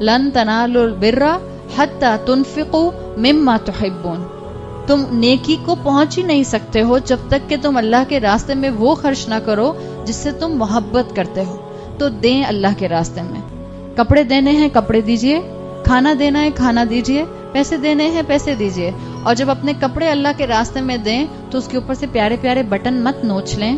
لن تنالوا البر حتی تنفقوا مما تحبون. تم نیکی کو پہنچ ہی نہیں سکتے ہو جب تک کہ تم اللہ کے راستے میں وہ خرچ نہ کرو جس سے تم محبت کرتے ہو. تو دیں اللہ کے راستے میں. کپڑے دینے ہیں کپڑے دیجئے، کھانا دینا ہے کھانا دیجئے، پیسے دینے ہیں پیسے دیجئے. اور جب اپنے کپڑے اللہ کے راستے میں دیں تو اس کے اوپر سے پیارے پیارے بٹن مت نوچ لیں،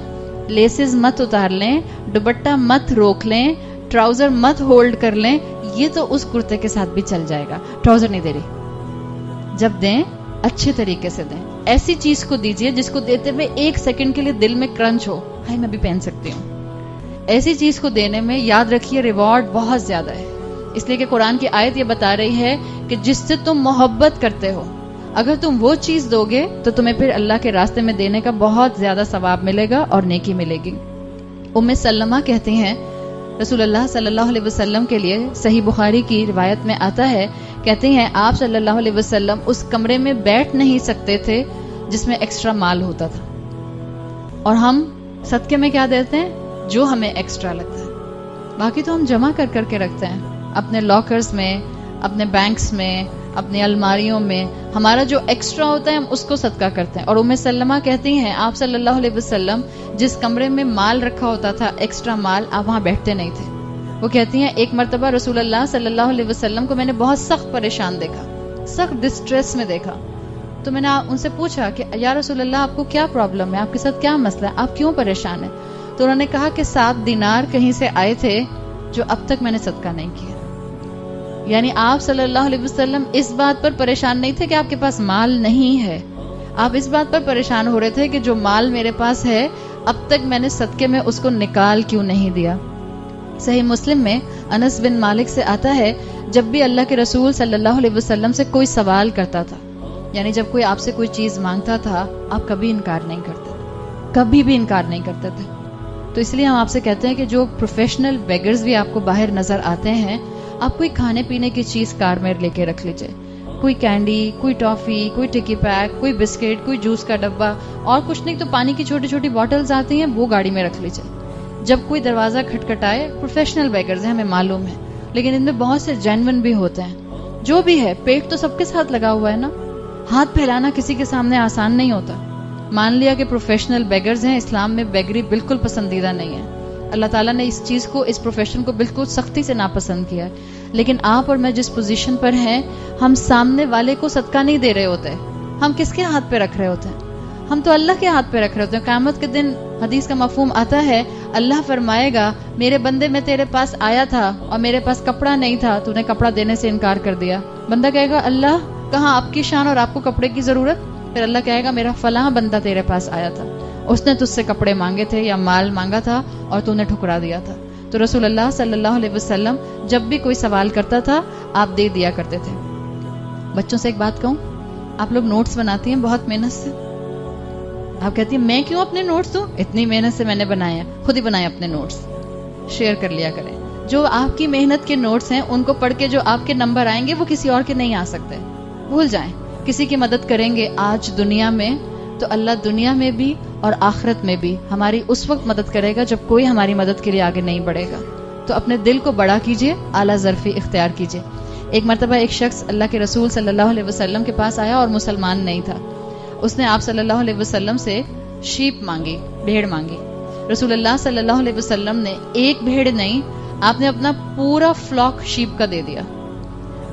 لیسز مت اتار لیں، دوپٹہ مت روک لیں، ٹراؤزر مت ہولڈ کر لیں. یہ تو اس کرتے کے ساتھ بھی چل جائے گا، ٹراؤزر نہیں دے رہی. جب دیں اچھے طریقے سے دیں. ایسی چیز کو دیجئے جس کو دیتے ہوئے ایک سیکنڈ کے لیے دل میں کرنچ ہو، ہائی میں بھی پہن سکتی ہوں. ایسی چیز کو دینے میں یاد رکھیے ریوارڈ بہت زیادہ ہے. اس لیے کہ قرآن کی آیت یہ بتا رہی ہے کہ جس سے تم محبت کرتے ہو اگر تم وہ چیز دو گے تو تمہیں پھر اللہ کے راستے میں دینے کا بہت زیادہ ثواب ملے گا اور نیکی ملے گی. ام سلمہ کہتی ہیں رسول اللہ صلی اللہ علیہ وسلم کے لیے صحیح بخاری کی روایت میں آتا ہے، کہتے ہیں آپ صلی اللہ علیہ وسلم اس کمرے میں بیٹھ نہیں سکتے تھے جس میں ایکسٹرا مال ہوتا تھا. اور ہم صدقے میں کیا دیتے ہیں؟ جو ہمیں ایکسٹرا لگتا ہے. باقی تو ہم جمع کر کر کے رکھتے ہیں اپنے لاکرز میں، اپنے بینکس میں، اپنی الماریوں میں. ہمارا جو ایکسٹرا ہوتا ہے ہم اس کو صدقہ کرتے ہیں. اور ام سلمہ کہتی ہیں آپ صلی اللہ علیہ وسلم جس کمرے میں مال رکھا ہوتا تھا ایکسٹرا مال، آپ وہاں بیٹھتے نہیں تھے. وہ کہتی ہیں ایک مرتبہ رسول اللہ صلی اللہ علیہ وسلم کو میں نے بہت سخت پریشان دیکھا، سخت ڈسٹریس میں دیکھا. تو میں نے ان سے پوچھا کہ یا رسول اللہ آپ کو کیا پرابلم ہے، آپ کے ساتھ کیا مسئلہ ہے، آپ کیوں پریشان ہیں؟ تو انہوں نے کہا کہ 7 دینار کہیں سے آئے تھے جو اب تک میں نے صدقہ نہیں کیا. یعنی آپ صلی اللہ علیہ وسلم اس بات پر پریشان نہیں تھے کہ آپ کے پاس مال نہیں ہے، آپ اس بات پر پریشان ہو رہے تھے کہ جو مال میرے پاس ہے اب تک میں نے صدقے میں اس کو نکال کیوں نہیں دیا. صحیح مسلم میں انس بن مالک سے آتا ہے جب بھی اللہ کے رسول صلی اللہ علیہ وسلم سے کوئی سوال کرتا تھا، یعنی جب کوئی آپ سے کوئی چیز مانگتا تھا آپ کبھی انکار نہیں کرتے تھے، کبھی بھی انکار نہیں کرتے تھے. تو اس لیے ہم آپ سے کہتے ہیں کہ جو پروفیشنل بیگرز بھی آپ کو باہر نظر آتے ہیں، آپ کوئی کھانے پینے کی چیز کار میں لے کے رکھ لیجئے، کوئی کینڈی، کوئی ٹافی، کوئی ٹکی پیک، کوئی بسکٹ، کوئی جوس کا ڈبہ، اور کچھ نہیں تو پانی کی چھوٹی چھوٹی بوٹلز آتی ہیں وہ گاڑی میں رکھ لیجئے. جب کوئی دروازہ کھٹکھٹائے، پروفیشنل بیگرز ہیں ہمیں معلوم ہے، لیکن ان میں بہت سے جینون بھی ہوتے ہیں. جو بھی ہے پیٹ تو سب کے ساتھ لگا ہوا ہے نا، ہاتھ پھیلانا کسی کے سامنے آسان نہیں ہوتا. مان لیا کہ پروفیشنل بیگرز ہیں، اسلام میں بیگری بالکل پسندیدہ نہیں ہے. اللہ تعالیٰ نے اس چیز کو، اس پروفیشن کو بالکل سختی سے ناپسند کیا ہے. لیکن آپ اور میں جس پوزیشن پر ہیں، ہم سامنے والے کو صدقہ نہیں دے رہے ہوتے. ہم کس کے ہاتھ پہ رکھ رہے ہوتے ہیں؟ ہم تو اللہ کے ہاتھ پہ رکھ رہے ہوتے ہیں. قیامت کے دن حدیث کا مفہوم آتا ہے، اللہ فرمائے گا میرے بندے میں تیرے پاس آیا تھا اور میرے پاس کپڑا نہیں تھا، تو نے کپڑا دینے سے انکار کر دیا. بندہ کہے گا اللہ کہاں آپ کی شان اور آپ کو کپڑے کی ضرورت؟ پھر اللہ کہے گا میرا فلاں بندہ تیرے پاس آیا تھا، اس نے تجھ سے کپڑے مانگے تھے یا مال مانگا تھا اور تو نے ٹھکرا دیا تھا. تو رسول اللہ صلی اللہ علیہ وسلم جب بھی کوئی سوال کرتا تھا آپ دے دیا کرتے تھے. بچوں سے ایک بات کہوں، آپ لوگ نوٹس بناتی ہیں بہت محنت سے. آپ کہتی ہیں میں کیوں اپنے نوٹس دوں؟ اتنی محنت سے میں نے بنایا، خود ہی بنائے اپنے نوٹس، شیئر کر لیا کریں. جو آپ کی محنت کے نوٹس ہیں ان کو پڑھ کے جو آپ کے نمبر آئیں گے وہ کسی اور کے نہیں آ سکتے. بھول جائیں. کسی کی مدد کریں گے آج دنیا میں تو اللہ دنیا میں بھی اور آخرت میں بھی ہماری اس وقت مدد کرے گا جب کوئی ہماری مدد کے لیے آگے نہیں بڑھے گا. تو اپنے دل کو بڑا کیجئے، اعلیٰ ظرفی اختیار کیجئے. ایک مرتبہ ایک شخص اللہ کے رسول صلی اللہ علیہ وسلم کے پاس آیا اور مسلمان نہیں تھا. اس نے آپ صلی اللہ علیہ وسلم سے شیپ مانگی، بھیڑ مانگی. رسول اللہ صلی اللہ علیہ وسلم نے ایک بھیڑ نہیں، آپ نے اپنا پورا فلاک شیپ کا دے دیا.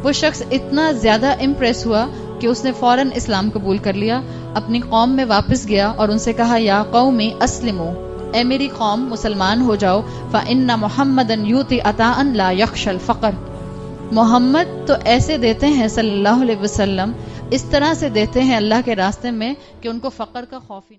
وہ شخص اتنا زیادہ امپریس ہوا کہ اس نے فوراً اسلام قبول کر لیا، اپنی قوم میں واپس گیا اور ان سے کہا یا قومی اسلموا، اے میری قوم مسلمان ہو جاؤ. فإن محمدا یؤتی عطاء لا یخشى الفقر، محمد تو ایسے دیتے ہیں صلی اللہ علیہ وسلم، اس طرح سے دیتے ہیں اللہ کے راستے میں کہ ان کو فقر کا خوف ہی